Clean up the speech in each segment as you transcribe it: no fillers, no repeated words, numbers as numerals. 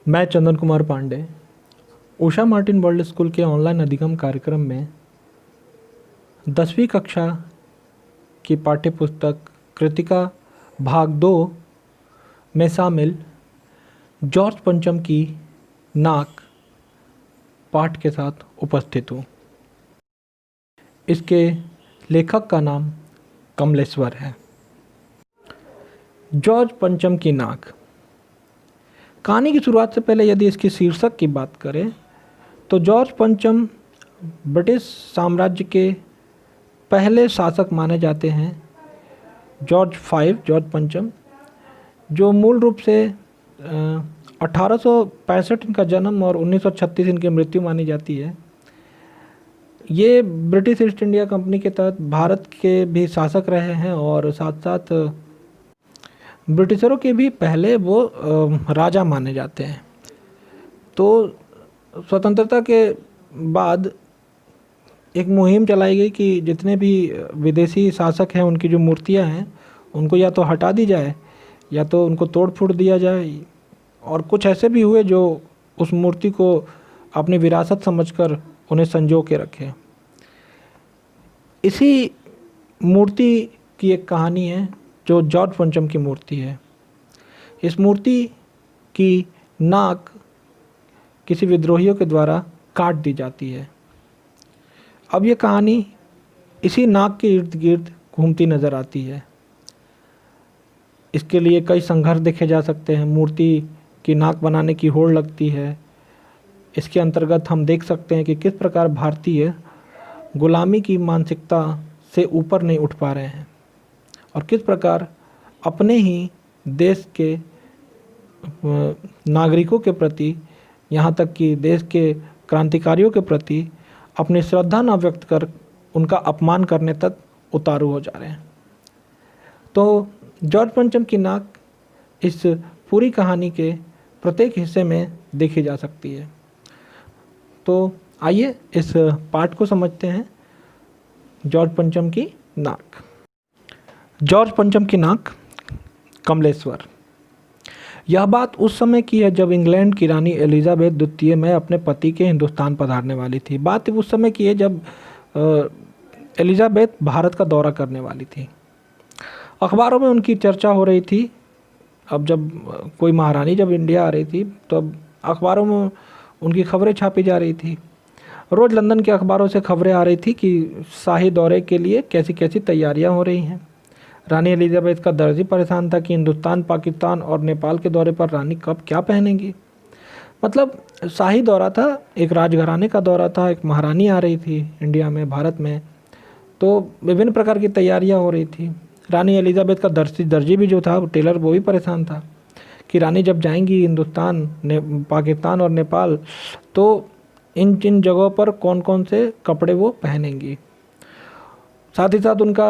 मैं Chandan Kumar Pandey Usha Martin world school के online अधिगम कार्यक्रम में 10वीं कक्षा की पाठ्यपुस्तक कृतिका भाग 2 में शामिल जॉर्ज पंचम की नाक पाठ के साथ उपस्थित हूँ। इसके लेखक का नाम कमलेश्वर है। जॉर्ज पंचम की नाक। कहानी की शुरुआत से पहले यदि इसकी शीर्षक की बात करें तो जॉर्ज पंचम ब्रिटिश साम्राज्य के पहले शासक माने जाते हैं। जॉर्ज पंचम, जो मूल रूप से 1865 इनका जन्म और 1936 इनकी मृत्यु मानी जाती है। ये ब्रिटिश ईस्ट इंडिया कंपनी के तहत भारत के भी शासक रहे हैं और साथ साथ ब्रिटिशरों के भी पहले वो राजा माने जाते हैं। तो स्वतंत्रता के बाद एक मुहिम चलाई गई कि जितने भी विदेशी शासक हैं उनकी जो मूर्तियां हैं उनको या तो हटा दी जाए या तो उनको तोड़ फोड़ दिया जाए, और कुछ ऐसे भी हुए जो उस मूर्ति को अपनी विरासत समझकर उन्हें संजो के रखे। इसी मूर्ति की एक कहानी है जो जॉर्ज पंचम की मूर्ति है। इस मूर्ति की नाक किसी विद्रोहियों के द्वारा काट दी जाती है। अब ये कहानी इसी नाक के इर्द गिर्द घूमती नज़र आती है। इसके लिए कई संघर्ष देखे जा सकते हैं। मूर्ति की नाक बनाने की होड़ लगती है। इसके अंतर्गत हम देख सकते हैं कि किस प्रकार भारतीय गुलामी की मानसिकता से ऊपर नहीं उठ पा रहे हैं और किस प्रकार अपने ही देश के नागरिकों के प्रति, यहाँ तक कि देश के क्रांतिकारियों के प्रति अपनी श्रद्धा न व्यक्त कर उनका अपमान करने तक उतारू हो जा रहे हैं। तो जॉर्ज पंचम की नाक इस पूरी कहानी के प्रत्येक हिस्से में देखी जा सकती है। तो आइए इस पाठ को समझते हैं। जॉर्ज पंचम की नाक। जॉर्ज पंचम की नाक। कमलेश्वर। यह बात उस समय की है जब इंग्लैंड की रानी एलिजाबेथ द्वितीय में अपने पति के हिंदुस्तान पधारने वाली थी। बात उस समय की है जब एलिजाबेथ भारत का दौरा करने वाली थी। अखबारों में उनकी चर्चा हो रही थी। अब जब कोई महारानी जब इंडिया आ रही थी तो अब अखबारों में उनकी खबरें छापी जा रही थी। रोज़ लंदन के अखबारों से खबरें आ रही थी कि शाही दौरे के लिए कैसी कैसी तैयारियां हो रही हैं। रानी एलिजाबेथ का दर्ज ही परेशान था कि हिंदुस्तान, पाकिस्तान और नेपाल के दौरे पर रानी कब क्या पहनेंगी। मतलब शाही दौरा था, एक राजघराने का दौरा था, एक महारानी आ रही थी इंडिया में, भारत में, तो विभिन्न प्रकार की तैयारियां हो रही थी। रानी एलिजाबेथ का दर्जी भी जो था, टेलर, वो भी परेशान था कि रानी जब जाएंगी हिंदुस्तान, पाकिस्तान और नेपाल, तो इन जगहों पर कौन कौन से कपड़े वो पहनेंगी। साथ ही साथ उनका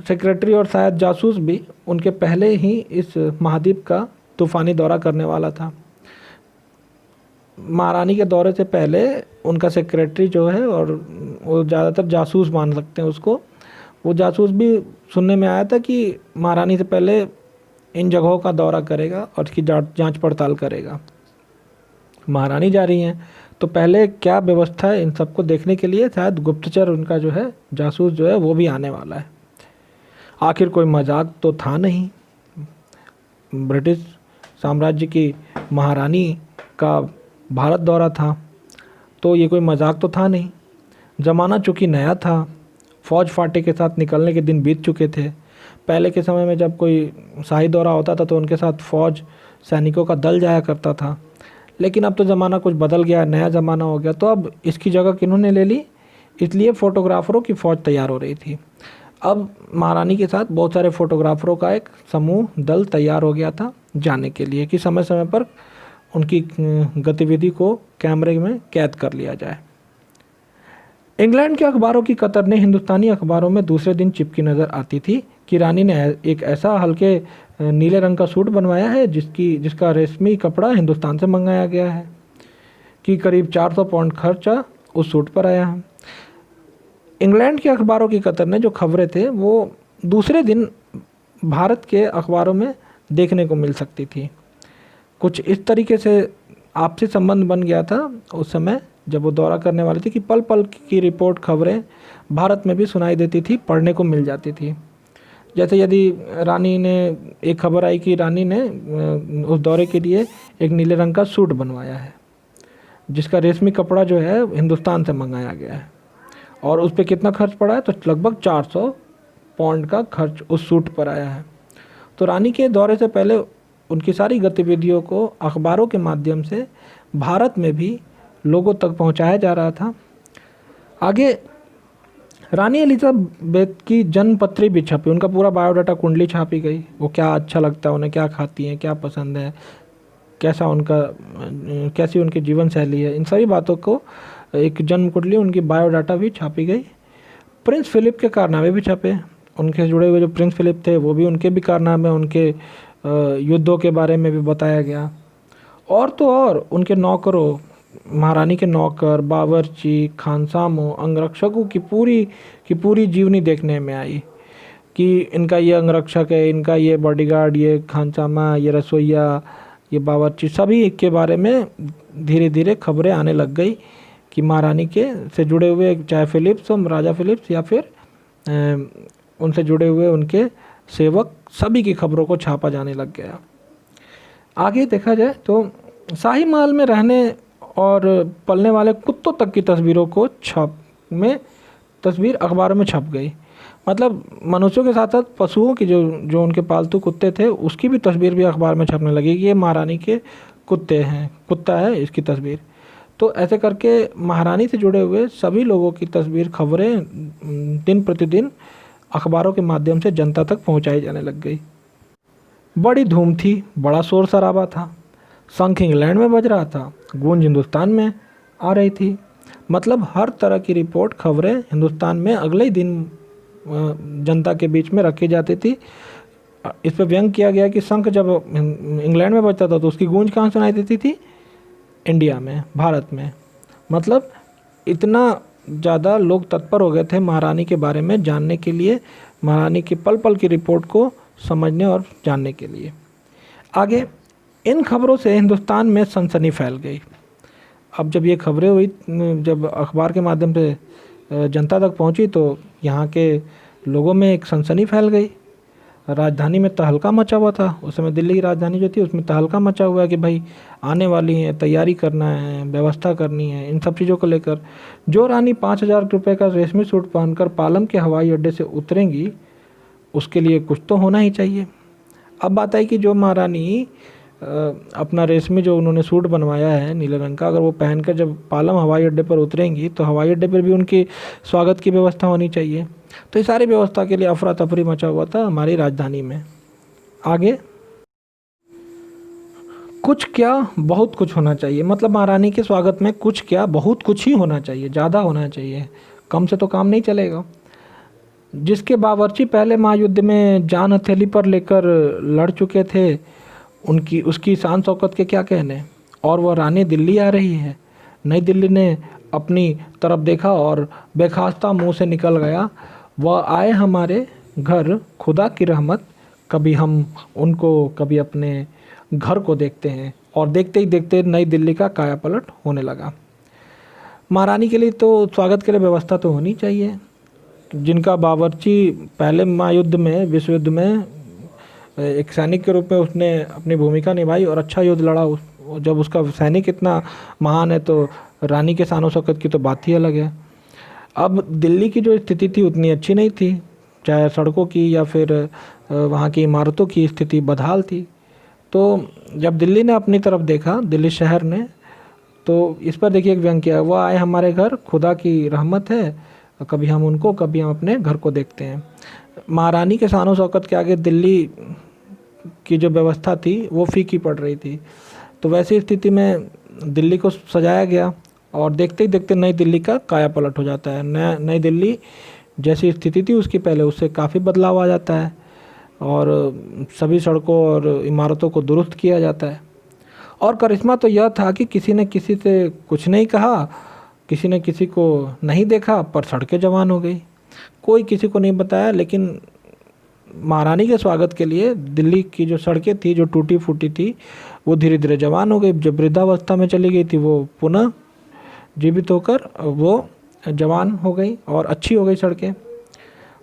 सेक्रेटरी और शायद जासूस भी उनके पहले ही इस महाद्वीप का तूफ़ानी दौरा करने वाला था। महारानी के दौरे से पहले उनका सेक्रेटरी जो है, और वो ज़्यादातर जासूस मान सकते हैं उसको, वो जासूस भी सुनने में आया था कि महारानी से पहले इन जगहों का दौरा करेगा और इसकी जांच पड़ताल करेगा। महारानी जा रही हैं तो पहले क्या व्यवस्था है इन सबको देखने के लिए शायद गुप्तचर, उनका जो है जासूस जो है वो भी आने वाला है। आखिर कोई मजाक तो था नहीं। ब्रिटिश साम्राज्य की महारानी का भारत दौरा था तो ये कोई मजाक तो था नहीं। ज़माना चूँकि नया था, फ़ौज फाटे के साथ निकलने के दिन बीत चुके थे। पहले के समय में जब कोई शाही दौरा होता था तो उनके साथ फ़ौज, सैनिकों का दल जाया करता था। लेकिन अब तो ज़माना कुछ बदल गया, नया ज़माना हो गया। तो अब इसकी जगह किन्होंने ले ली, इसलिए फ़ोटोग्राफ़रों की फ़ौज तैयार हो रही थी। अब महारानी के साथ बहुत सारे फ़ोटोग्राफ़रों का एक समूह, दल तैयार हो गया था जाने के लिए कि समय समय पर उनकी गतिविधि को कैमरे में कैद कर लिया जाए। इंग्लैंड के अखबारों की कतरने हिंदुस्तानी अखबारों में दूसरे दिन चिपकी नज़र आती थी कि रानी ने एक ऐसा हल्के नीले रंग का सूट बनवाया है जिसका रेशमी कपड़ा हिंदुस्तान से मंगाया गया है, कि करीब 400 पाउंड खर्चा उस सूट पर आया है। इंग्लैंड के अखबारों की कतर ने जो खबरें थे वो दूसरे दिन भारत के अखबारों में देखने को मिल सकती थी। कुछ इस तरीके से आपसी संबंध बन गया था उस समय जब वो दौरा करने वाली थी कि पल पल की रिपोर्ट खबरें भारत में भी सुनाई देती थी, पढ़ने को मिल जाती थी। जैसे यदि रानी ने, एक खबर आई कि रानी ने उस दौरे के लिए एक नीले रंग का सूट बनवाया है, जिसका रेशमी कपड़ा जो है हिंदुस्तान से मंगाया गया है, और उस पर कितना खर्च पड़ा है, तो लगभग 400 पाउंड का खर्च उस सूट पर आया है। तो रानी के दौरे से पहले उनकी सारी गतिविधियों को अखबारों के माध्यम से भारत में भी लोगों तक पहुंचाया जा रहा था। आगे रानी एलिजाबेथ की जन्म पत्री भी छपी, उनका पूरा बायोडाटा कुंडली छापी गई। वो क्या अच्छा लगता है उन्हें, क्या खाती हैं, क्या पसंद है, कैसी उनकी जीवन शैली है, इन सभी बातों को एक जन्म कुंडली, उनकी बायोडाटा भी छापी गई। प्रिंस फिलिप के कारनामे भी छपे, उनके जुड़े हुए जो प्रिंस फिलिप थे वो भी, उनके भी कारनामे, उनके युद्धों के बारे में भी बताया गया। और तो और उनके नौकरों, महारानी के नौकर, बावर्ची, खानसामों, अंगरक्षकों की पूरी जीवनी देखने में आई कि इनका ये अंगरक्षक है, इनका ये बॉडीगार्ड, ये खानसामा, ये रसोइया, ये बावर्ची, सभी के बारे में धीरे धीरे खबरें आने लग गई कि महारानी के से जुड़े हुए, चाहे फिलिप्स हो, राजा फिलिप्स, या फिर उनसे जुड़े हुए उनके सेवक, सभी की खबरों को छापा जाने लग गया। आगे देखा जाए तो शाही महल में रहने और पलने वाले कुत्तों तक की तस्वीरों को तस्वीर अखबारों में छप गई। मतलब मनुष्यों के साथ साथ पशुओं की जो उनके पालतू कुत्ते थे उसकी भी तस्वीर भी अखबार में छपने लगी कि ये महारानी के कुत्ता है इसकी तस्वीर। तो ऐसे करके महारानी से जुड़े हुए सभी लोगों की तस्वीर, खबरें दिन प्रतिदिन अखबारों के माध्यम से जनता तक पहुंचाई जाने लग गई। बड़ी धूम थी, बड़ा शोर शराबा था, शंख इंग्लैंड में बज रहा था, गूंज हिंदुस्तान में आ रही थी। मतलब हर तरह की रिपोर्ट, खबरें हिंदुस्तान में अगले ही दिन जनता के बीच में रखी जाती थी। इस पर व्यंग किया गया कि शंख जब इंग्लैंड में बजता था तो उसकी गूंज कहाँ सुनाई देती थी? इंडिया में, भारत में। मतलब इतना ज़्यादा लोग तत्पर हो गए थे महारानी के बारे में जानने के लिए, महारानी की पल पल की रिपोर्ट को समझने और जानने के लिए। आगे इन खबरों से हिंदुस्तान में सनसनी फैल गई। अब जब ये खबरें हुई, जब अखबार के माध्यम से जनता तक पहुंची, तो यहाँ के लोगों में एक सनसनी फैल गई। राजधानी में तहलका मचा हुआ था। उस समय दिल्ली की राजधानी जो थी उसमें तहलका मचा हुआ है कि भाई आने वाली हैं, तैयारी करना है, व्यवस्था करनी है, इन सब चीज़ों को लेकर। जो रानी 5,000 रुपये का रेशमी सूट पहनकर पालम के हवाई अड्डे से उतरेंगी, उसके लिए कुछ तो होना ही चाहिए। अब बात आई कि जो महारानी अपना रेशमी जो उन्होंने सूट बनवाया है नीले रंग का, अगर वो पहनकर जब पालम हवाई अड्डे पर उतरेंगी तो हवाई अड्डे पर भी उनकी स्वागत की व्यवस्था होनी चाहिए। तो ये सारी व्यवस्था के लिए अफरा तफरी मचा हुआ था हमारी राजधानी में। आगे कुछ क्या बहुत कुछ होना चाहिए। मतलब महारानी के स्वागत में कुछ क्या बहुत कुछ ही होना चाहिए, ज़्यादा होना चाहिए, कम से तो काम नहीं चलेगा। जिसके बावर्ची पहले महायुद्ध में जान हथेली पर लेकर लड़ चुके थे, उसकी शान शौकत के क्या कहने। और वह रानी दिल्ली आ रही है। नई दिल्ली ने अपनी तरफ देखा और बेखास्ता मुंह से निकल गया, वह आए हमारे घर, खुदा की रहमत, कभी हम उनको कभी अपने घर को देखते हैं। और देखते ही देखते नई दिल्ली का कायापलट होने लगा। महारानी के लिए तो स्वागत के लिए व्यवस्था तो होनी चाहिए। जिनका बावर्ची पहले महायुद्ध में, विश्व युद्ध में एक सैनिक के रूप में उसने अपनी भूमिका निभाई और अच्छा युद्ध लड़ा। जब उसका सैनिक इतना महान है तो रानी के शान शौकत की तो बात ही अलग है। अब दिल्ली की जो स्थिति थी उतनी अच्छी नहीं थी, चाहे सड़कों की या फिर वहाँ की इमारतों की स्थिति बदहाल थी। तो जब दिल्ली ने अपनी तरफ देखा, दिल्ली शहर ने, तो इस पर देखिए एक व्यंग किया, वह आए हमारे घर, खुदा की रहमत है, कभी हम उनको कभी हम अपने घर को देखते हैं। महारानी के शान शौकत के आगे दिल्ली की जो व्यवस्था थी वो फीकी पड़ रही थी। तो वैसी स्थिति में दिल्ली को सजाया गया और देखते ही देखते नई दिल्ली का कायापलट हो जाता है। नई दिल्ली जैसी स्थिति थी उसकी पहले उससे काफ़ी बदलाव आ जाता है और सभी सड़कों और इमारतों को दुरुस्त किया जाता है। और करिश्मा तो यह था कि किसी ने किसी से कुछ नहीं कहा, किसी ने किसी को नहीं देखा, पर सड़कें जवान हो गई। कोई किसी को नहीं बताया, लेकिन महारानी के स्वागत के लिए दिल्ली की जो सड़कें थी जो टूटी फूटी थी वो धीरे धीरे जवान हो गई। जब वृद्धावस्था में चली गई थी वो पुनः जीवित होकर वो जवान हो गई और अच्छी हो गई सड़कें।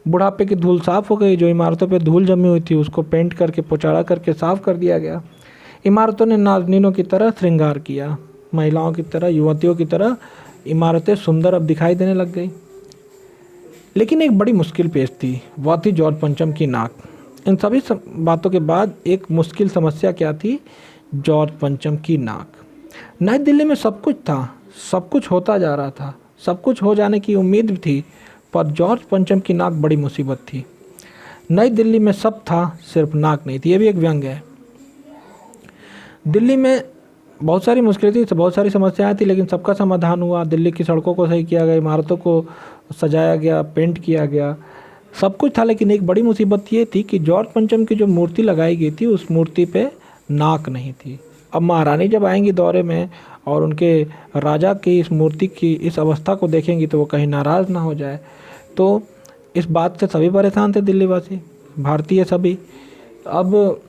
बुढ़ापे की धूल साफ़ हो गई, जो इमारतों पे धूल जमी हुई थी उसको पेंट करके पोचाड़ा करके साफ़ कर दिया गया। इमारतों ने नाज़नीनों की तरह श्रृंगार किया, महिलाओं की तरह, युवतियों की तरह इमारतें सुंदर अब दिखाई देने लग गई। लेकिन एक बड़ी मुश्किल पेश थी, वह थी जॉर्ज पंचम की नाक। इन सभी बातों के बाद एक मुश्किल समस्या क्या थी? जॉर्ज पंचम की नाक। नई दिल्ली में सब कुछ था, सब कुछ होता जा रहा था, सब कुछ हो जाने की उम्मीद थी, पर जॉर्ज पंचम की नाक बड़ी मुसीबत थी। नई दिल्ली में सब था, सिर्फ नाक नहीं थी। ये भी एक व्यंग है। दिल्ली में बहुत सारी मुश्किलें थी, बहुत सारी समस्याएं थी, लेकिन सबका समाधान हुआ। दिल्ली की सड़कों को सही किया गया, इमारतों को सजाया गया, पेंट किया गया, सब कुछ था। लेकिन एक बड़ी मुसीबत ये थी कि जॉर्ज पंचम की जो मूर्ति लगाई गई थी उस मूर्ति पे नाक नहीं थी। अब महारानी जब आएंगी दौरे में और उनके राजा की इस मूर्ति की इस अवस्था को देखेंगी तो वो कहीं नाराज़ ना हो जाए। तो इस बात से सभी परेशान थे, दिल्लीवासी, भारतीय सभी। अब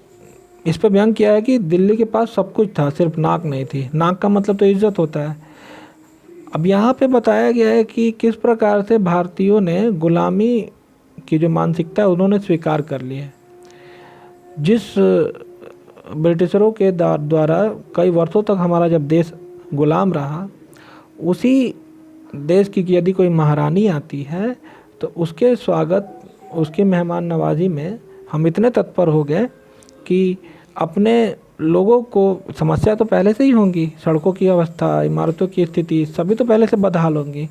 इस पर व्यंग किया है कि दिल्ली के पास सब कुछ था, सिर्फ नाक नहीं थी। नाक का मतलब तो इज्जत होता है। अब यहाँ पे बताया गया है कि किस प्रकार से भारतीयों ने गुलामी की जो मानसिकता है उन्होंने स्वीकार कर ली है। जिस ब्रिटिशरों के द्वारा कई वर्षों तक हमारा जब देश गुलाम रहा, उसी देश की यदि कोई महारानी आती है तो उसके स्वागत, उसकी मेहमान नवाजी में हम इतने तत्पर हो गए कि अपने लोगों को, समस्या तो पहले से ही होंगी, सड़कों की अवस्था, इमारतों की स्थिति सभी तो पहले से बदहाल होंगी,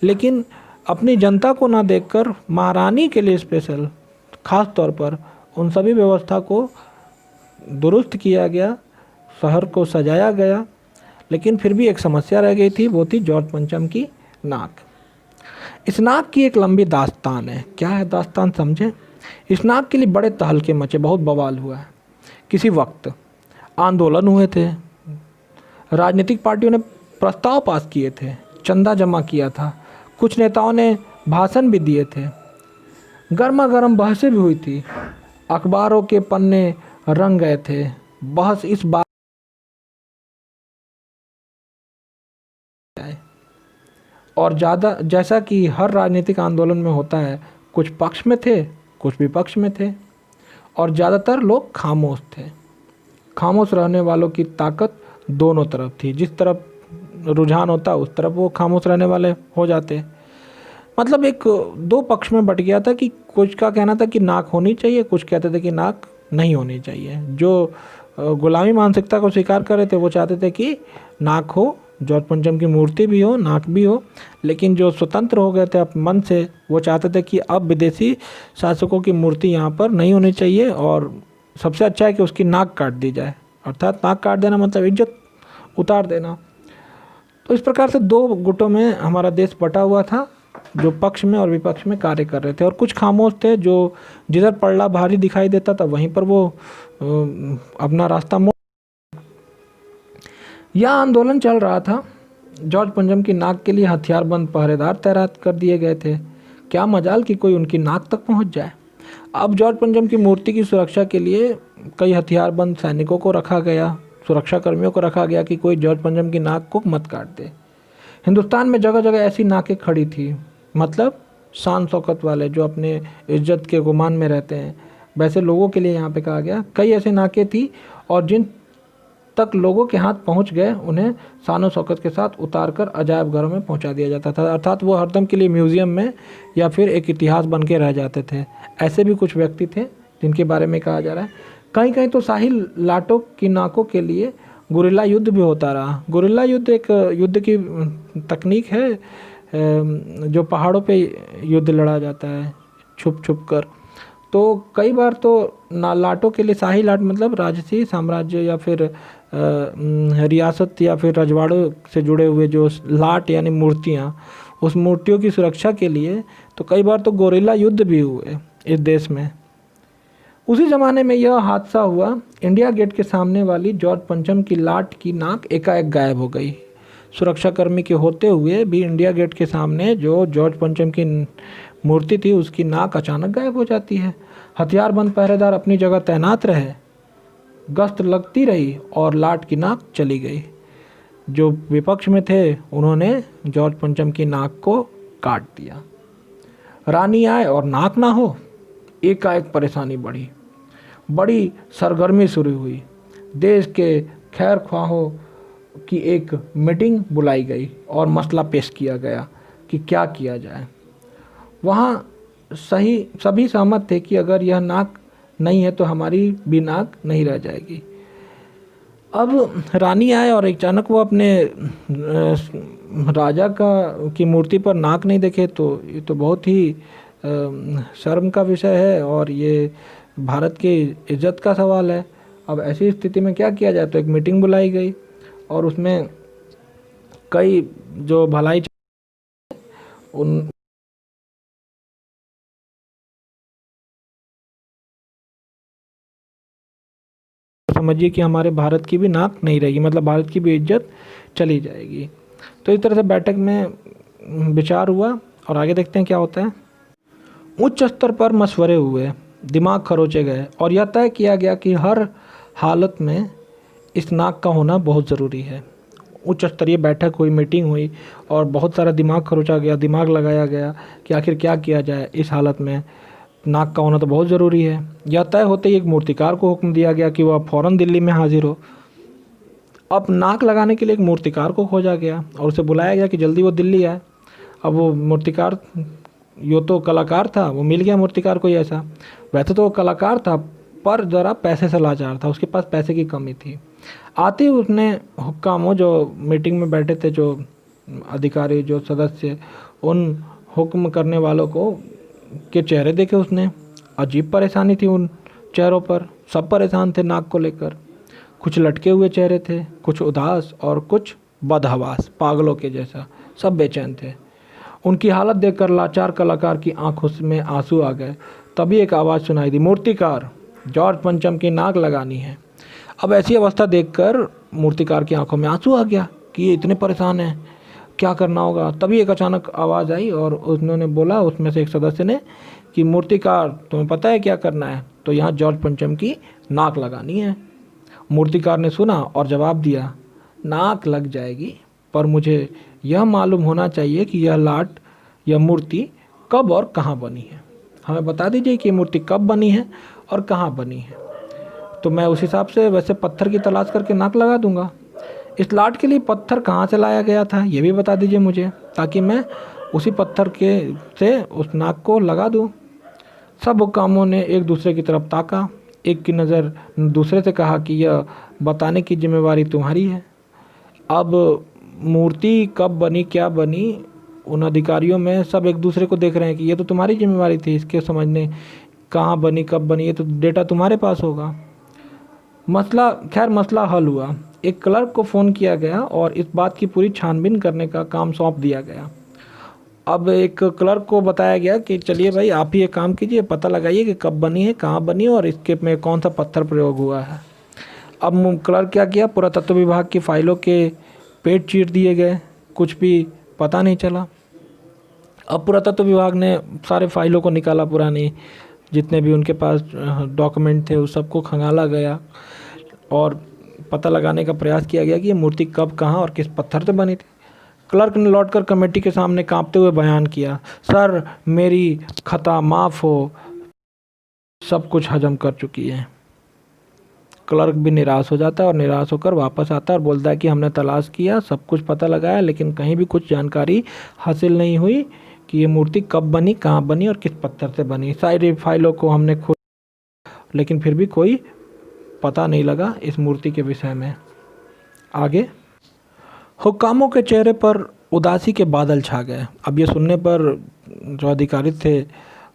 लेकिन अपनी जनता को ना देखकर महारानी के लिए स्पेशल ख़ास तौर पर उन सभी व्यवस्था को दुरुस्त किया गया, शहर को सजाया गया। लेकिन फिर भी एक समस्या रह गई थी, वो थी जॉर्ज पंचम की नाक। इस नाक की एक लंबी दास्तान है। क्या है दास्तान, समझें। इस नाक के लिए बड़े तहलके मचे, बहुत बवाल हुआ है। किसी वक्त आंदोलन हुए थे, राजनीतिक पार्टियों ने प्रस्ताव पास किए थे, चंदा जमा किया था, कुछ नेताओं ने भाषण भी दिए थे, गर्मा गर्म बहसें भी हुई थी, अखबारों के पन्ने रंग गए थे। बहस इस बात और ज़्यादा, जैसा कि हर राजनीतिक आंदोलन में होता है, कुछ पक्ष में थे, कुछ विपक्ष में थे, और ज़्यादातर लोग खामोश थे। खामोश रहने वालों की ताकत दोनों तरफ थी। जिस तरफ रुझान होता उस तरफ वो खामोश रहने वाले हो जाते। मतलब एक दो पक्ष में बट गया था कि कुछ का कहना था कि नाक होनी चाहिए, कुछ कहते थे कि नाक नहीं होनी चाहिए। जो गुलामी मानसिकता को स्वीकार कर रहे थे वो चाहते थे कि नाक हो, जॉर्ज पंचम की मूर्ति भी हो, नाक भी हो। लेकिन जो स्वतंत्र हो गए थे अब मन से, वो चाहते थे कि अब विदेशी शासकों की मूर्ति यहाँ पर नहीं होनी चाहिए और सबसे अच्छा है कि उसकी नाक काट दी जाए। अर्थात नाक काट देना मतलब इज्जत उतार देना। तो इस प्रकार से दो गुटों में हमारा देश बटा हुआ था, जो पक्ष में और विपक्ष में कार्य कर रहे थे। और कुछ खामोश थे, जो जिधर पल्ला भारी दिखाई देता था वहीं पर वो अपना रास्ता मोड़। यह आंदोलन चल रहा था। जॉर्ज पंचम की नाक के लिए हथियारबंद पहरेदार तैनात कर दिए गए थे। क्या मजाल कि कोई उनकी नाक तक पहुंच जाए। अब जॉर्ज पंचम की मूर्ति की सुरक्षा के लिए कई हथियारबंद सैनिकों को रखा गया, सुरक्षा कर्मियों को रखा गया कि कोई जॉर्ज पंचम की नाक को मत काट दे। हिंदुस्तान में जगह जगह ऐसी नाकें खड़ी थी, मतलब शान शौकत वाले जो अपने इज्जत के गुमान में रहते हैं, वैसे लोगों के लिए यहाँ पे कहा गया। कई ऐसी नाकें थी और जिन तक लोगों के हाथ पहुँच गए उन्हें शान शौकत के साथ उतार कर अजायब घरों में पहुँचा दिया जाता था। अर्थात वो हरदम के लिए म्यूज़ियम में या फिर एक इतिहास बन के रह जाते थे। ऐसे भी कुछ व्यक्ति थे जिनके बारे में कहा जा रहा है। कहीं कहीं तो शाही लाटों की नाकों के लिए गुरिल्ला युद्ध भी होता रहा। गुरिल्ला युद्ध एक युद्ध की तकनीक है जो पहाड़ों पे युद्ध लड़ा जाता है छुप छुप कर। तो कई बार तो लाटों के लिए, शाही लाट मतलब राजसी साम्राज्य या फिर रियासत या फिर रजवाड़ों से जुड़े हुए जो लाट यानी मूर्तियाँ, उस मूर्तियों की सुरक्षा के लिए तो कई बार तो गोरिल्ला युद्ध भी हुए इस देश में। उसी ज़माने में यह हादसा हुआ। इंडिया गेट के सामने वाली जॉर्ज पंचम की लाट की नाक एकाएक गायब हो गई। सुरक्षाकर्मी के होते हुए भी इंडिया गेट के सामने जो जॉर्ज पंचम की मूर्ति थी उसकी नाक अचानक गायब हो जाती है। हथियारबंद पहरेदार अपनी जगह तैनात रहे, गश्त लगती रही और लाट की नाक चली गई। जो विपक्ष में थे उन्होंने जॉर्ज पंचम की नाक को काट दिया। रानी आए और नाक ना हो, एकाएक परेशानी बढ़ी, बड़ी सरगर्मी शुरू हुई। देश के खैर ख्वाहों की एक मीटिंग बुलाई गई और मसला पेश किया गया कि क्या किया जाए। वहाँ सभी सहमत थे कि अगर यह नाक नहीं है तो हमारी भी नाक नहीं रह जाएगी। अब रानी आए और अचानक वो अपने राजा की मूर्ति पर नाक नहीं देखे तो ये तो बहुत ही शर्म का विषय है और ये भारत की इज्जत का सवाल है। अब ऐसी स्थिति में क्या किया जाए, तो एक मीटिंग बुलाई गई और उसमें कई जो भलाई उन समझिए कि हमारे भारत की भी नाक नहीं रहेगी, मतलब भारत की भी इज्जत चली जाएगी। तो इस तरह से बैठक में विचार हुआ और आगे देखते हैं क्या होता है। उच्च स्तर पर मशवरे हुए, दिमाग खरोचे गए और यह तय किया गया कि हर हालत में इस नाक का होना बहुत ज़रूरी है। उच्च स्तरीय बैठक हुई, मीटिंग हुई और बहुत सारा दिमाग खरोचा गया, दिमाग लगाया गया कि आखिर क्या किया जाए। इस हालत में नाक का होना तो बहुत ज़रूरी है। यह तय होते ही एक मूर्तिकार को हुक्म दिया गया कि वह फ़ौरन दिल्ली में हाजिर हो। अब नाक लगाने के लिए एक मूर्तिकार को खोजा गया और उसे बुलाया गया कि जल्दी वो दिल्ली आए। अब वो मूर्तिकार यो तो कलाकार था, वो मिल गया मूर्तिकार को ऐसा। वैसे तो वो कलाकार था पर ज़रा पैसे से लाचार था, उसके पास पैसे की कमी थी। आते ही उसने हुक्कामों जो मीटिंग में बैठे थे, जो अधिकारी, जो सदस्य, उन हुक्म करने वालों को के चेहरे देखे उसने। अजीब परेशानी थी उन चेहरों पर, सब परेशान थे नाक को लेकर। कुछ लटके हुए चेहरे थे, कुछ उदास और कुछ बदहवास, पागलों के जैसा। सब बेचैन थे। उनकी हालत देखकर लाचार कलाकार की आंखों में आंसू आ गए। तभी एक आवाज़ सुनाई दी, मूर्तिकार, जॉर्ज पंचम की नाक लगानी है। अब ऐसी अवस्था देखकर मूर्तिकार की आंखों में आंसू आ गया कि ये इतने परेशान हैं, क्या करना होगा। तभी एक अचानक आवाज़ आई और उन्होंने बोला, उसमें से एक सदस्य ने, कि मूर्तिकार तुम्हें पता है क्या करना है? तो यहाँ जॉर्ज पंचम की नाक लगानी है। मूर्तिकार ने सुना और जवाब दिया, नाक लग जाएगी, पर मुझे यह मालूम होना चाहिए कि यह मूर्ति कब और कहाँ बनी है। हमें बता दीजिए कि ये मूर्ति कब बनी है और कहाँ बनी है, तो मैं उस हिसाब से वैसे पत्थर की तलाश करके नाक लगा दूंगा। इस लाट के लिए पत्थर कहाँ से लाया गया था ये भी बता दीजिए मुझे, ताकि मैं उसी पत्थर से उस नाक को लगा दूँ। सब हुक्कामों ने एक दूसरे की तरफ ताका। एक की नज़र दूसरे से कहा कि यह बताने की जिम्मेवारी तुम्हारी है। अब मूर्ति कब बनी, क्या बनी, उन अधिकारियों में सब एक दूसरे को देख रहे हैं कि ये तो तुम्हारी जिम्मेवारी थी इसके समझने, कहाँ बनी, कब बनी, ये तो डेटा तुम्हारे पास होगा। मसला हल हुआ। एक क्लर्क को फ़ोन किया गया और इस बात की पूरी छानबीन करने का काम सौंप दिया गया। अब एक क्लर्क को बताया गया कि चलिए भाई, आप ही एक काम कीजिए, पता लगाइए कि कब बनी है, कहाँ बनी है और इसके में कौन सा पत्थर प्रयोग हुआ है। अब क्लर्क क्या किया, पुरातत्व विभाग की फाइलों के पेज चीर दिए गए, कुछ भी पता नहीं चला। अब पुरातत्व विभाग ने सारे फाइलों को निकाला, पुरानी जितने भी उनके पास डॉक्यूमेंट थे उस सबको खंगाला गया और पता लगाने का प्रयास किया गया कि ये मूर्ति कब, कहाँ और किस पत्थर से बनी थी। क्लर्क ने लौटकर कमेटी के सामने कांपते हुए बयान किया, सर मेरी खता माफ़ हो, सब कुछ हजम कर चुकी है। क्लर्क भी निराश हो जाता है और निराश होकर वापस आता है और बोलता है कि हमने तलाश किया, सब कुछ पता लगाया, लेकिन कहीं भी कुछ जानकारी हासिल नहीं हुई कि ये मूर्ति कब बनी, कहाँ बनी और किस पत्थर से बनी। सारी फाइलों को हमने खोज, लेकिन फिर भी कोई पता नहीं लगा इस मूर्ति के विषय में। आगे हुक्कामों के चेहरे पर उदासी के बादल छा गए। अब ये सुनने पर जो अधिकारी थे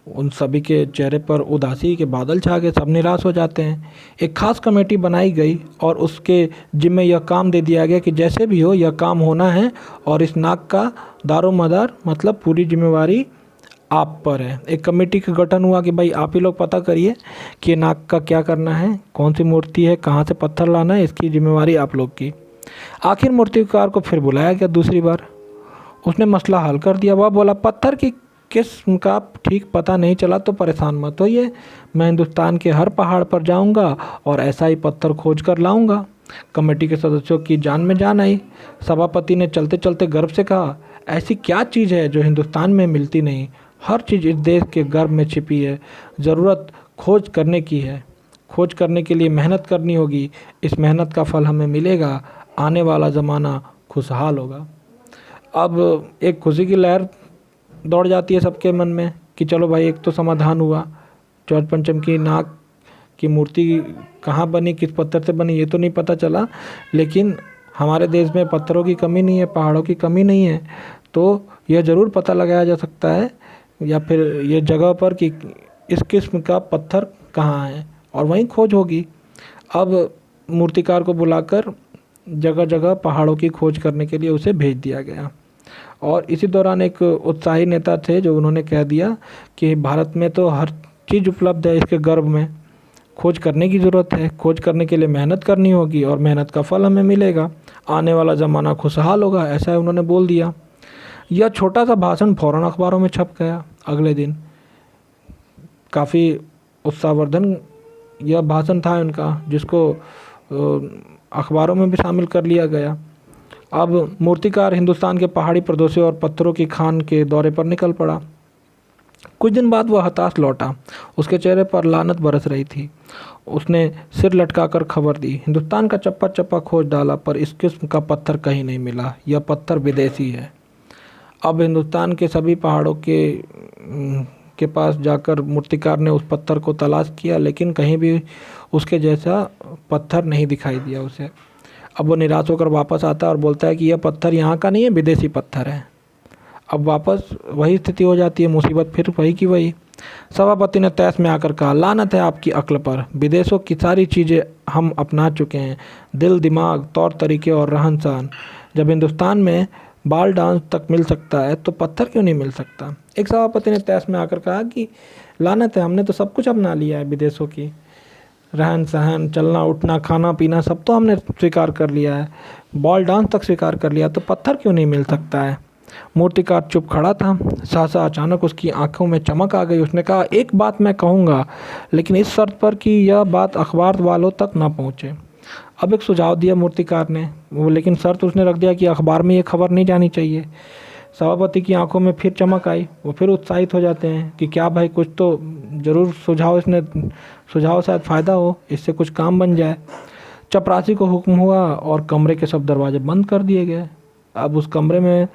उन सभी के चेहरे पर उदासी के बादल छा गए, सब निराश हो जाते हैं। एक खास कमेटी बनाई गई और उसके जिम्मे यह काम दे दिया गया कि जैसे भी हो यह काम होना है और इस नाक का दारोमदार मतलब पूरी जिम्मेवारी आप पर है। एक कमेटी का गठन हुआ कि भाई आप ही लोग पता करिए कि नाक का क्या करना है, कौन सी मूर्ति है, कहाँ से पत्थर लाना है, इसकी जिम्मेवारी आप लोग की। आखिर मूर्तिकार को फिर बुलाया गया दूसरी बार। उसने मसला हल कर दिया। वह बोला, पत्थर की किस्म का ठीक पता नहीं चला तो परेशान मत होइए, मैं हिंदुस्तान के हर पहाड़ पर जाऊंगा और ऐसा ही पत्थर खोज कर लाऊंगा। कमेटी के सदस्यों की जान में जान आई। सभापति ने चलते चलते गर्व से कहा, ऐसी क्या चीज़ है जो हिंदुस्तान में मिलती नहीं? हर चीज़ इस देश के गर्भ में छिपी है। ज़रूरत खोज करने की है। खोज करने के लिए मेहनत करनी होगी। इस मेहनत का फल हमें मिलेगा। आने वाला ज़माना खुशहाल होगा। अब एक खुशी की लहर दौड़ जाती है सबके मन में कि चलो भाई, एक तो समाधान हुआ। जॉर्ज पंचम की नाक की मूर्ति कहाँ बनी, किस पत्थर से बनी, ये तो नहीं पता चला, लेकिन हमारे देश में पत्थरों की कमी नहीं है, पहाड़ों की कमी नहीं है। तो यह ज़रूर पता लगाया जा सकता है या फिर ये जगह पर कि इस किस्म का पत्थर कहाँ है, और वहीं खोज होगी। अब मूर्तिकार को बुलाकर जगह जगह पहाड़ों की खोज करने के लिए उसे भेज दिया गया। और इसी दौरान एक उत्साही नेता थे जो उन्होंने कह दिया कि भारत में तो हर चीज़ उपलब्ध है, इसके गर्भ में खोज करने की ज़रूरत है। खोज करने के लिए मेहनत करनी होगी और मेहनत का फल हमें मिलेगा। आने वाला ज़माना खुशहाल होगा, ऐसा उन्होंने बोल दिया। यह छोटा सा भाषण फ़ौरन अखबारों में छप गया। अगले दिन काफ़ी उत्साहवर्धन यह भाषण था उनका, जिसको अखबारों में भी शामिल कर लिया गया। अब मूर्तिकार हिंदुस्तान के पहाड़ी प्रदेशों और पत्थरों की खान के दौरे पर निकल पड़ा। कुछ दिन बाद वह हताश लौटा। उसके चेहरे पर लानत बरस रही थी। उसने सिर लटकाकर खबर दी, हिंदुस्तान का चप्पा चप्पा खोज डाला पर इस किस्म का पत्थर कहीं नहीं मिला। यह पत्थर विदेशी है। अब हिंदुस्तान के सभी पहाड़ों के पास जाकर मूर्तिकार ने उस पत्थर को तलाश किया, लेकिन कहीं भी उसके जैसा पत्थर नहीं दिखाई दिया उसे। अब वो निराश होकर वापस आता है और बोलता है कि यह पत्थर यहाँ का नहीं है, विदेशी पत्थर है। अब वापस वही स्थिति हो जाती है, मुसीबत फिर वही की वही। सभापति ने तैस में आकर कहा, लानत है आपकी अक्ल पर। विदेशों की सारी चीज़ें हम अपना चुके हैं, दिल, दिमाग, तौर तरीके और रहन सहन। जब हिंदुस्तान में बाल डांस तक मिल सकता है तो पत्थर क्यों नहीं मिल सकता? एक सभापति ने तैस में आकर कहा कि लानत है, हमने तो सब कुछ अपना लिया है, विदेशों की रहन सहन, चलना उठना, खाना पीना सब तो हमने स्वीकार कर लिया है, बॉल डांस तक स्वीकार कर लिया, तो पत्थर क्यों नहीं मिल सकता है? मूर्तिकार चुप खड़ा था। सहसा अचानक उसकी आंखों में चमक आ गई। उसने कहा, एक बात मैं कहूँगा, लेकिन इस शर्त पर कि यह बात अखबार वालों तक ना पहुँचे। अब एक सुझाव दिया मूर्तिकार ने, वो लेकिन शर्त उसने रख दिया कि अखबार में ये खबर नहीं जानी चाहिए। सभापति की आंखों में फिर चमक आई। वो फिर उत्साहित हो जाते हैं कि क्या भाई, कुछ तो ज़रूर सुझाव शायद फ़ायदा हो, इससे कुछ काम बन जाए। चपरासी को हुक्म हुआ और कमरे के सब दरवाजे बंद कर दिए गए। अब उस कमरे में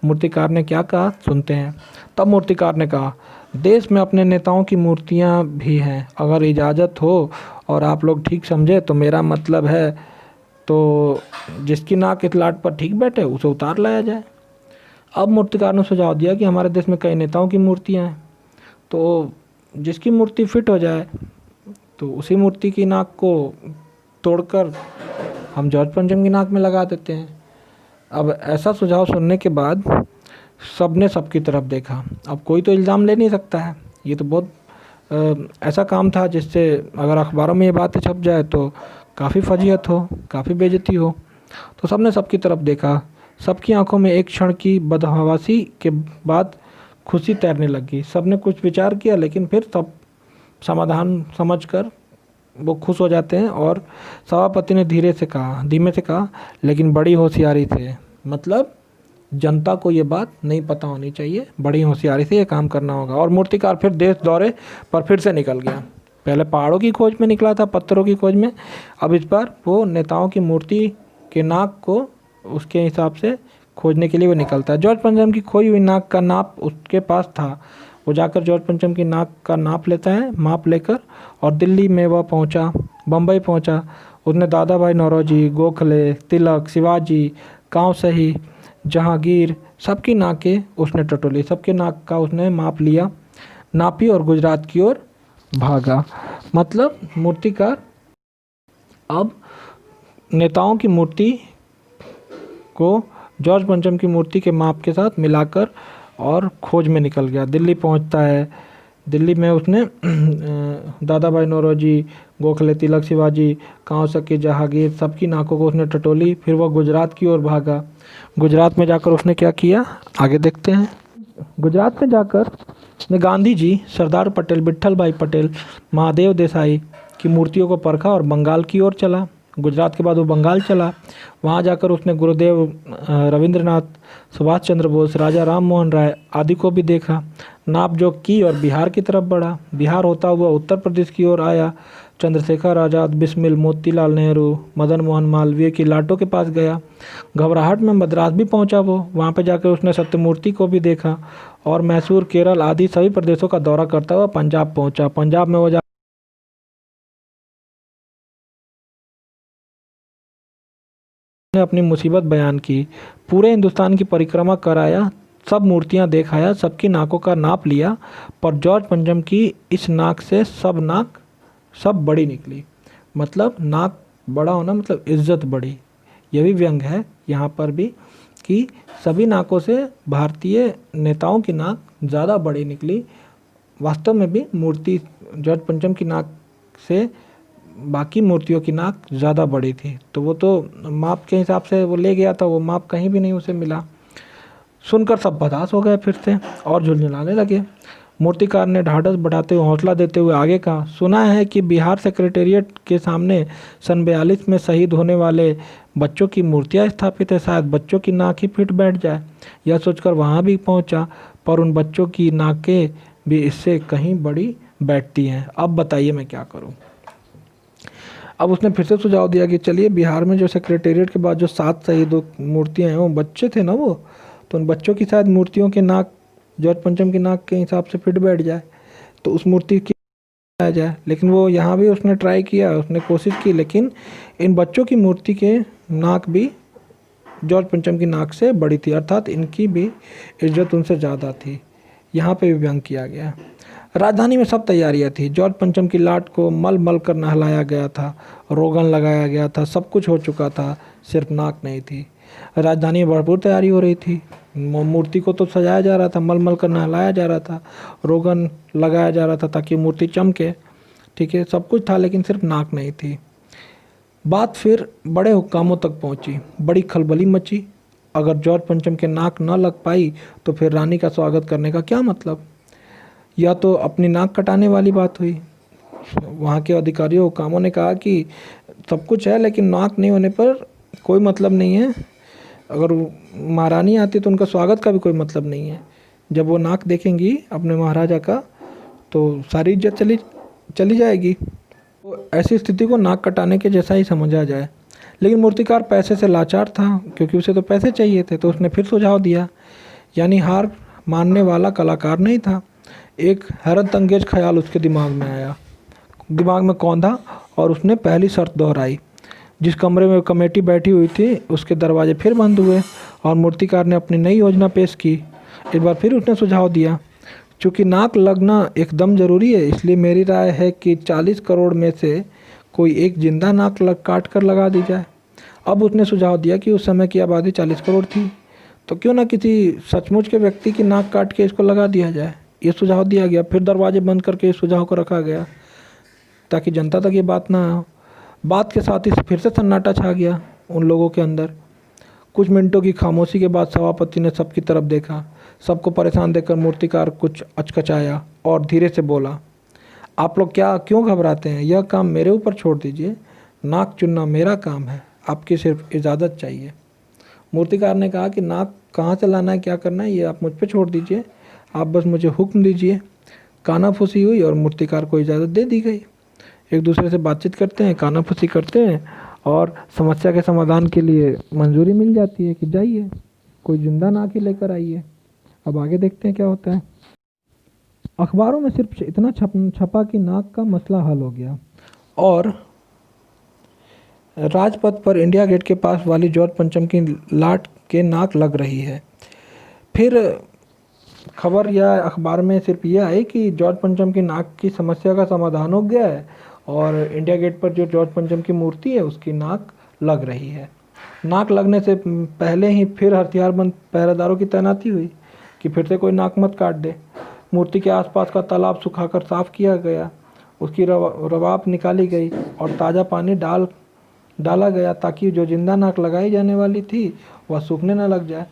मूर्तिकार ने क्या कहा, सुनते हैं। तब मूर्तिकार ने कहा, देश में अपने नेताओं की मूर्तियां भी हैं। अगर इजाज़त हो और आप लोग ठीक समझे तो मेरा मतलब है, तो जिसकी नाक इस लाट पर ठीक बैठे उसे उतार लाया जाए। अब मूर्तिकार ने सुझाव दिया कि हमारे देश में कई नेताओं की मूर्तियां हैं, तो जिसकी मूर्ति फिट हो जाए तो उसी मूर्ति की नाक को तोड़कर हम जॉर्ज पंचम की नाक में लगा देते हैं। अब ऐसा सुझाव सुनने के बाद सब ने सबकी तरफ देखा। अब कोई तो इल्ज़ाम ले नहीं सकता है, ये तो बहुत ऐसा काम था जिससे अगर अखबारों में ये बातें छप जाए तो काफ़ी फजीहत हो, काफ़ी बेइज्जती हो। तो सब ने सबकी तरफ देखा। सबकी आंखों में एक क्षण की बदहवासी के बाद खुशी तैरने लगी। सब ने कुछ विचार किया, लेकिन फिर सब समाधान समझकर वो खुश हो जाते हैं। और सभापति ने धीमे से कहा, लेकिन बड़ी होशियारी से, मतलब जनता को ये बात नहीं पता होनी चाहिए, बड़ी होशियारी से ये काम करना होगा। और मूर्तिकार फिर देश दौरे पर फिर से निकल गया। पहले पहाड़ों की खोज में निकला था, पत्थरों की खोज में, अब इस बार वो नेताओं की मूर्ति के नाक को उसके हिसाब से खोजने के लिए वो निकलता है। जॉर्ज पंचम की खोई हुई नाक का नाप उसके पास था। वो जाकर जॉर्ज पंचम की नाक का नाप लेता है, माप लेकर, और दिल्ली में वह पहुंचा, बम्बई पहुंचा। उसने दादा भाई नौरोजी, गोखले, तिलक, शिवाजी, कांव सही, जहांगीर, सबकी नाकें उसने टटोली, सबके नाक का उसने माप लिया, नापी और गुजरात की ओर भागा। मतलब मूर्तिकार अब नेताओं की मूर्ति को जॉर्ज पंचम की मूर्ति के माप के साथ मिलाकर और खोज में निकल गया। दिल्ली पहुंचता है। दिल्ली में उसने दादा भाई नौरोजी, गोखले, तिलक, शिवाजी, कावासकी, जहांगीर, सबकी नाकों को उसने टटोली। फिर वह गुजरात की ओर भागा। गुजरात में जाकर उसने क्या किया, आगे देखते हैं। गुजरात में जाकर उसने गांधी जी, सरदार पटेल, विट्ठल भाई पटेल, महादेव देसाई की मूर्तियों को परखा और बंगाल की ओर चला। गुजरात के बाद वो बंगाल चला। वहाँ जाकर उसने गुरुदेव रविंद्रनाथ, सुभाष चंद्र बोस, राजा राम मोहन राय आदि को भी देखा, नाप जोख की और बिहार की तरफ बढ़ा। बिहार होता हुआ उत्तर प्रदेश की ओर आया। चंद्रशेखर आज़ाद, बिस्मिल, मोतीलाल नेहरू, मदन मोहन मालवीय की लाटों के पास गया। घबराहट में मद्रास भी पहुंचा वो। वहाँ पे जाकर उसने सत्यमूर्ति को भी देखा और मैसूर, केरल आदि सभी प्रदेशों का दौरा करता हुआ पंजाब पहुंचा। पंजाब में वो ने अपनी मुसीबत बयान की, पूरे हिंदुस्तान की परिक्रमा कराया, सब मूर्तियां देखाया, सबकी नाकों का नाप लिया, पर जॉर्ज पंचम की इस नाक से सब बड़ी निकली। मतलब नाक बड़ा होना मतलब इज्जत बड़ी। यह भी व्यंग है यहाँ पर भी कि सभी नाकों से भारतीय नेताओं की नाक ज़्यादा बड़ी निकली। वास्तव में भी मूर्ति जॉर्ज पंचम की नाक से बाकी मूर्तियों की नाक ज़्यादा बड़ी थी। तो वो तो माप के हिसाब से वो ले गया था, वो माप कहीं भी नहीं उसे मिला। सुनकर सब बर्दाश्त हो गए फिर से और झुलझुलाने लगे। मूर्तिकार ने ढाढ़स बढ़ाते हुए, हौसला देते हुए आगे कहा, सुना है कि बिहार सेक्रेटेरिएट के सामने सन 42 में शहीद होने वाले बच्चों की मूर्तियाँ स्थापित है, शायद बच्चों की नाक ही फिट बैठ जाए। यह सोचकर वहाँ भी पहुँचा, पर उन बच्चों की नाकें भी इससे कहीं बड़ी बैठती हैं। अब बताइए मैं क्या करूँ। अब उसने फिर से सुझाव दिया कि चलिए बिहार में जो सेक्रेटेरिएट के बाद जो 7 शहीदों मूर्तियाँ हैं वो बच्चे थे ना, वो तो उन बच्चों की शायद मूर्तियों के नाक जॉर्ज पंचम की नाक के हिसाब से फिट बैठ जाए, तो उस मूर्ति की आ जाए। लेकिन वो यहाँ भी उसने ट्राई किया, उसने कोशिश की, लेकिन इन बच्चों की मूर्ति के नाक भी जॉर्ज पंचम की नाक से बड़ी थी, अर्थात इनकी भी इज्जत उनसे ज़्यादा थी। यहाँ पे भी व्यंग किया गया। राजधानी में सब तैयारियां थी। जॉर्ज पंचम की लाट को मल मल कर नहलाया गया था, रोगन लगाया गया था, सब कुछ हो चुका था, सिर्फ नाक नहीं थी। राजधानी में भरपूर तैयारी हो रही थी। मूर्ति को तो सजाया जा रहा था, मल मल कर नहलाया जा रहा था, रोगन लगाया जा रहा था ताकि मूर्ति चमके, ठीक है, सब कुछ था, लेकिन सिर्फ नाक नहीं थी। बात फिर बड़े हुक्कामों तक पहुंची, बड़ी खलबली मची। अगर जॉर्ज पंचम के नाक न लग पाई तो फिर रानी का स्वागत करने का क्या मतलब। या तो अपनी नाक कटाने वाली बात हुई। वहाँ के अधिकारियों हुक्कामों ने कहा कि सब कुछ है लेकिन नाक नहीं होने पर कोई मतलब नहीं है, अगर महारानी आती तो उनका स्वागत का भी कोई मतलब नहीं है। जब वो नाक देखेंगी अपने महाराजा का तो सारी इज्जत चली जाएगी। तो ऐसी स्थिति को नाक कटाने के जैसा ही समझा जाए। लेकिन मूर्तिकार पैसे से लाचार था, क्योंकि उसे तो पैसे चाहिए थे, तो उसने फिर सुझाव दिया। यानी हार मानने वाला कलाकार नहीं था। एक हैरत अंगेज ख्याल उसके दिमाग में आया, दिमाग में कौंधा, और उसने पहली शर्त दोहराई। जिस कमरे में कमेटी बैठी हुई थी उसके दरवाजे फिर बंद हुए और मूर्तिकार ने अपनी नई योजना पेश की। एक बार फिर उसने सुझाव दिया, चूँकि नाक लगना एकदम ज़रूरी है, इसलिए मेरी राय है कि 40 करोड़ में से कोई एक जिंदा नाक काट कर लगा दी जाए। अब उसने सुझाव दिया कि उस समय की आबादी 40 करोड़ थी, तो क्यों ना किसी सचमुच के व्यक्ति की नाक काट के इसको लगा दिया जाए। ये सुझाव दिया गया। फिर दरवाजे बंद करके इस सुझाव को रखा गया ताकि जनता तक ये बात ना हो। बात के साथ ही फिर से सन्नाटा छा गया उन लोगों के अंदर। कुछ मिनटों की खामोशी के बाद सभापति ने सबकी तरफ देखा। सबको परेशान देखकर मूर्तिकार कुछ अचकचाया और धीरे से बोला, आप लोग क्यों घबराते हैं, यह काम मेरे ऊपर छोड़ दीजिए। नाक चुनना मेरा काम है, आपकी सिर्फ इजाज़त चाहिए। मूर्तिकार ने कहा कि नाक कहाँ से लाना है, क्या करना है, ये आप मुझ पर छोड़ दीजिए, आप बस मुझे हुक्म दीजिए। कानाफूसी हुई और मूर्तिकार को इजाज़त दे दी गई। एक दूसरे से बातचीत करते हैं, कानाफूसी करते हैं और समस्या के समाधान के लिए मंजूरी मिल जाती है कि जाइए कोई जिंदा नाक ही लेकर आइए। अब आगे देखते हैं क्या होता है। अखबारों में सिर्फ इतना छपा कि नाक का मसला हल हो गया और राजपथ पर इंडिया गेट के पास वाली जॉर्ज पंचम की लाट के नाक लग रही है। फिर खबर या अखबार में सिर्फ ये आई कि जॉर्ज पंचम की नाक की समस्या का समाधान हो गया है और इंडिया गेट पर जो जॉर्ज पंचम की मूर्ति है उसकी नाक लग रही है। नाक लगने से पहले ही फिर हथियारबंद पहरेदारों की तैनाती हुई कि फिर से कोई नाक मत काट दे। मूर्ति के आसपास का तालाब सुखाकर साफ किया गया उसकी रवाब निकाली गई और ताज़ा पानी डाला गया ताकि जो जिंदा नाक लगाई जाने वाली थी वह सूखने न लग जाए।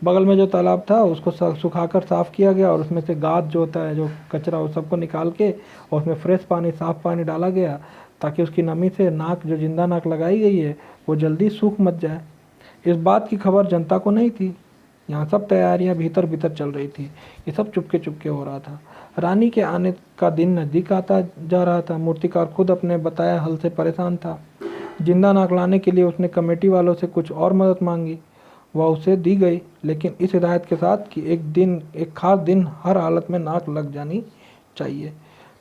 बगल में जो तालाब था उसको सुखाकर साफ़ किया गया और उसमें से गाद जो होता है, जो कचरा, उस सबको निकाल के और उसमें फ्रेश पानी, साफ़ पानी डाला गया ताकि उसकी नमी से नाक, जो जिंदा नाक लगाई गई है, वो जल्दी सूख मत जाए। इस बात की खबर जनता को नहीं थी। यहाँ सब तैयारियाँ भीतर भीतर चल रही थी। ये सब चुपके चुपके हो रहा था। रानी के आने का दिन नज़दीक आता जा रहा था। मूर्तिकार खुद अपने बताए हल से परेशान था। जिंदा नाक लाने के लिए उसने कमेटी वालों से कुछ और मदद मांगी। वह उसे दी गई, लेकिन इस हिदायत के साथ कि एक खास दिन हर हालत में नाक लग जानी चाहिए।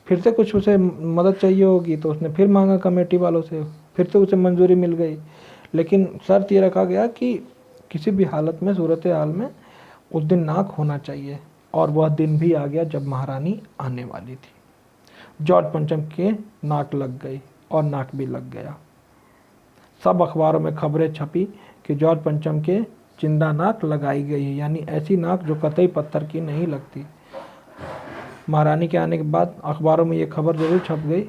फिर से कुछ उसे मदद चाहिए होगी तो उसने फिर मांगा कमेटी वालों से, फिर से उसे मंजूरी मिल गई, लेकिन शर्त ये रखा गया कि किसी भी हालत में, सूरत हाल में उस दिन नाक होना चाहिए। और वह दिन भी आ गया जब महारानी आने वाली थी। जॉर्ज पंचम के नाक लग गई और नाक भी लग गया। सब अखबारों में खबरें छपी कि जॉर्ज पंचम के जिंदा नाक लगाई गई है, यानी ऐसी नाक जो कतई पत्थर की नहीं लगती। महारानी के आने के बाद अखबारों में ये खबर जरूर छप गई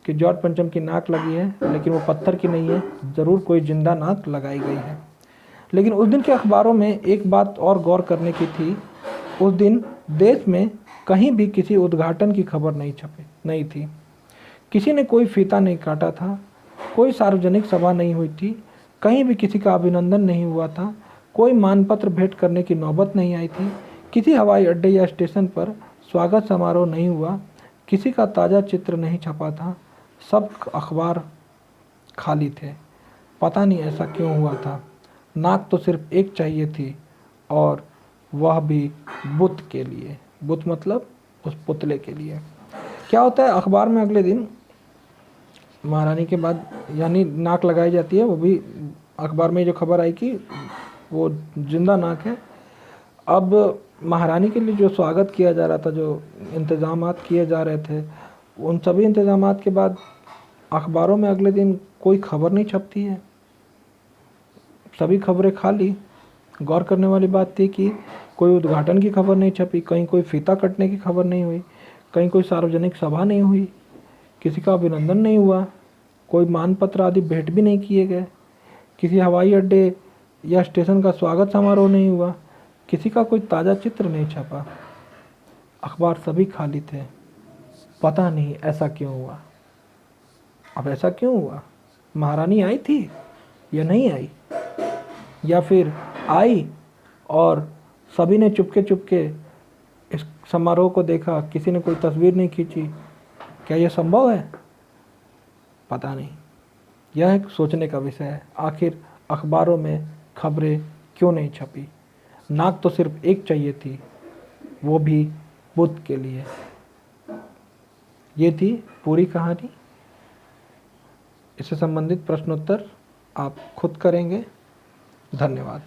कि जॉर्ज पंचम की नाक लगी है, लेकिन वो पत्थर की नहीं है, ज़रूर कोई जिंदा नाक लगाई गई है। लेकिन उस दिन के अखबारों में एक बात और गौर करने की थी। उस दिन देश में कहीं भी किसी उद्घाटन की खबर नहीं थी। किसी ने कोई फीता नहीं काटा था, कोई सार्वजनिक सभा नहीं हुई थी, कहीं भी किसी का अभिनंदन नहीं हुआ था, कोई मानपत्र भेंट करने की नौबत नहीं आई थी, किसी हवाई अड्डे या स्टेशन पर स्वागत समारोह नहीं हुआ, किसी का ताज़ा चित्र नहीं छपा था। सब अखबार खाली थे। पता नहीं ऐसा क्यों हुआ था। नाक तो सिर्फ एक चाहिए थी, और वह भी बुत के लिए। बुत मतलब उस पुतले के लिए। क्या होता है अखबार में, अगले दिन महारानी के बाद यानी नाक लगाई जाती है, वो भी अखबार में जो खबर आई कि वो जिंदा नाक है। अब महारानी के लिए जो स्वागत किया जा रहा था, जो इंतज़ामात किए जा रहे थे, उन सभी इंतज़ामात के बाद अखबारों में अगले दिन कोई खबर नहीं छपती है। सभी खबरें खाली। गौर करने वाली बात थी कि कोई उद्घाटन की खबर नहीं छपी, कहीं कोई फीता कटने की खबर नहीं हुई, कहीं कोई सार्वजनिक सभा नहीं हुई, किसी का अभिनंदन नहीं हुआ, कोई मानपत्र आदि भेंट भी नहीं किए गए, किसी हवाई अड्डे या स्टेशन का स्वागत समारोह नहीं हुआ, किसी का कोई ताज़ा चित्र नहीं छपा। अखबार सभी खाली थे। पता नहीं ऐसा क्यों हुआ। अब ऐसा क्यों हुआ? महारानी आई थी या नहीं आई, या फिर आई और सभी ने चुपके चुपके इस समारोह को देखा, किसी ने कोई तस्वीर नहीं खींची? क्या यह संभव है? पता नहीं। यह एक सोचने का विषय है। आखिर अखबारों में खबरें क्यों नहीं छपी? नाक तो सिर्फ एक चाहिए थी, वो भी बुत के लिए। ये थी पूरी कहानी। इससे संबंधित प्रश्नोत्तर आप खुद करेंगे। धन्यवाद।